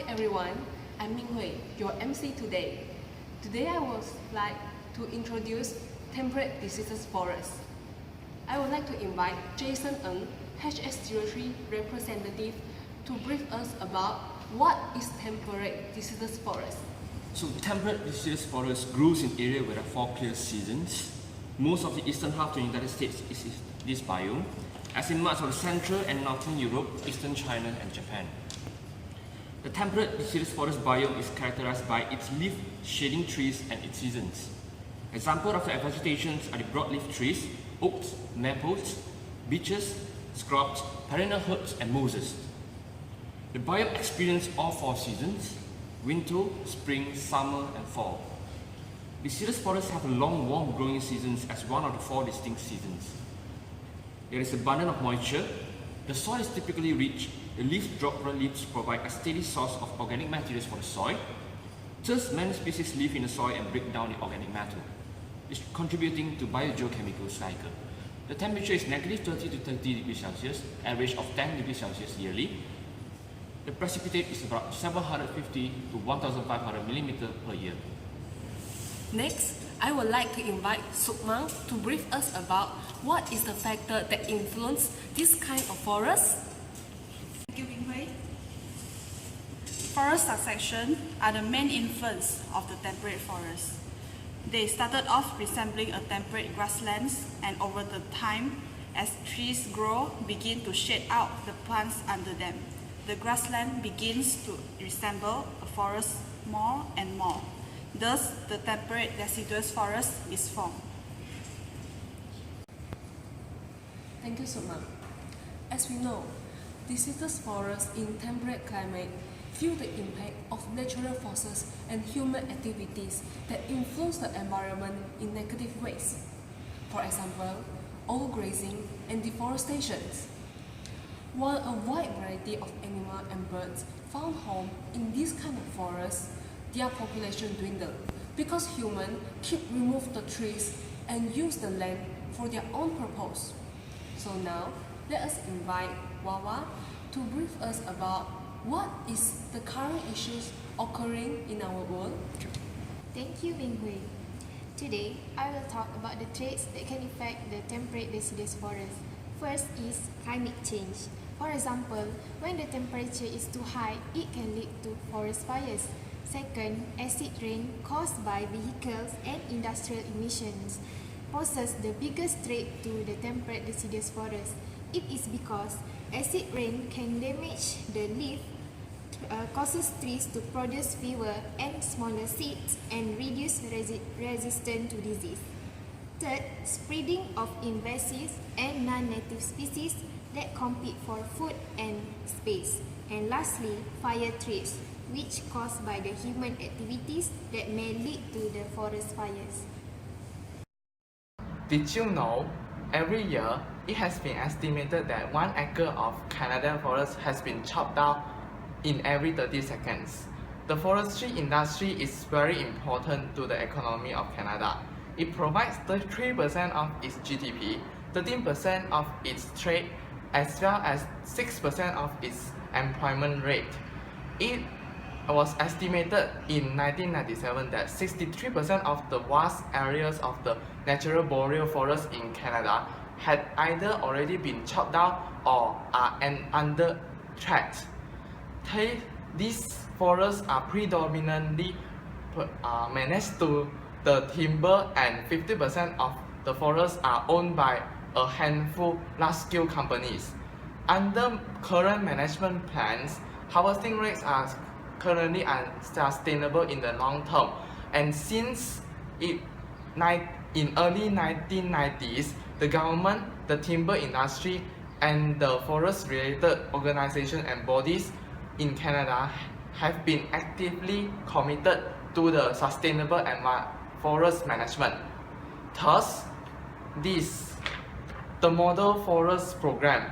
everyone, I'm Minghui, your MC today. Today I would like to introduce Temperate Deciduous Forest. I would like to invite Jason Ng, HS03 representative, to brief us about what is Temperate Deciduous Forest. So temperate deciduous forest grows in areas where there are 4 clear seasons. Most of the eastern half of the United States is this biome, as in much of Central and Northern Europe, Eastern China and Japan. The temperate deciduous forest biome is characterized by its leaf shading trees and its seasons. Examples of the vegetations are the broadleaf trees, oaks, maples, beeches, scrubs, perennial herbs and mosses. The biome experiences all 4 seasons: winter, spring, summer and fall. Deciduous forests have a long warm growing seasons as one of the 4 distinct seasons. There is abundance of moisture, the soil is typically rich, the dropper leaves provide a steady source of organic materials for the soil. Thus, many species live in the soil and break down the organic matter, contributing to biogeochemical cycle. The temperature is -30 to 30 degrees Celsius, average of 10 degrees Celsius yearly. The precipitate is about 750 to 1,500 millimeters per year. Next, I would like to invite Sukmang to brief us about what is the factor that influence this kind of forest. Thank you, Minghui. Forest succession are the main influence of the temperate forest. They started off resembling a temperate grasslands, and over the time, as trees grow, begin to shade out the plants under them. The grassland begins to resemble a forest more and more. Thus, the temperate deciduous forest is formed. Thank you, Sukmang. As we know, deciduous forests in temperate climate feel the impact of natural forces and human activities that influence the environment in negative ways. For example, overgrazing and deforestation. While a wide variety of animals and birds found home in this kind of forest, their population dwindled because humans keep remove the trees and use the land for their own purpose. So now, let us invite Wawa to brief us about what is the current issues occurring in our world. Thank you, Minghui. Today, I will talk about the traits that can affect the temperate deciduous forest. First is climate change. For example, when the temperature is too high, it can lead to forest fires. Second, acid rain caused by vehicles and industrial emissions poses the biggest threat to the temperate deciduous forest. It is because acid rain can damage the leaf, causes trees to produce fewer and smaller seeds, and reduce resistance to disease. Third, spreading of invasive and non-native species that compete for food and space. And lastly, fire threats, which caused by the human activities that may lead to the forest fires. Did you know, every year it has been estimated that 1 acre of Canadian forest has been chopped down in every 30 seconds. The forestry industry is very important to the economy of Canada. It provides 33% of its GDP, 13% of its trade, as well as 6% of its employment rate. It was estimated in 1997 that 63% of the vast areas of the natural boreal forest in Canada had either already been chopped down or are under threat. These forests are predominantly managed to the timber, and 50% of the forests are owned by a handful large-scale companies. Under current management plans, harvesting rates are currently unsustainable in the long term, and since in early 1990s, the government, the timber industry, and the forest-related organizations and bodies in Canada have been actively committed to the sustainable forest management. Thus, the Model Forest Program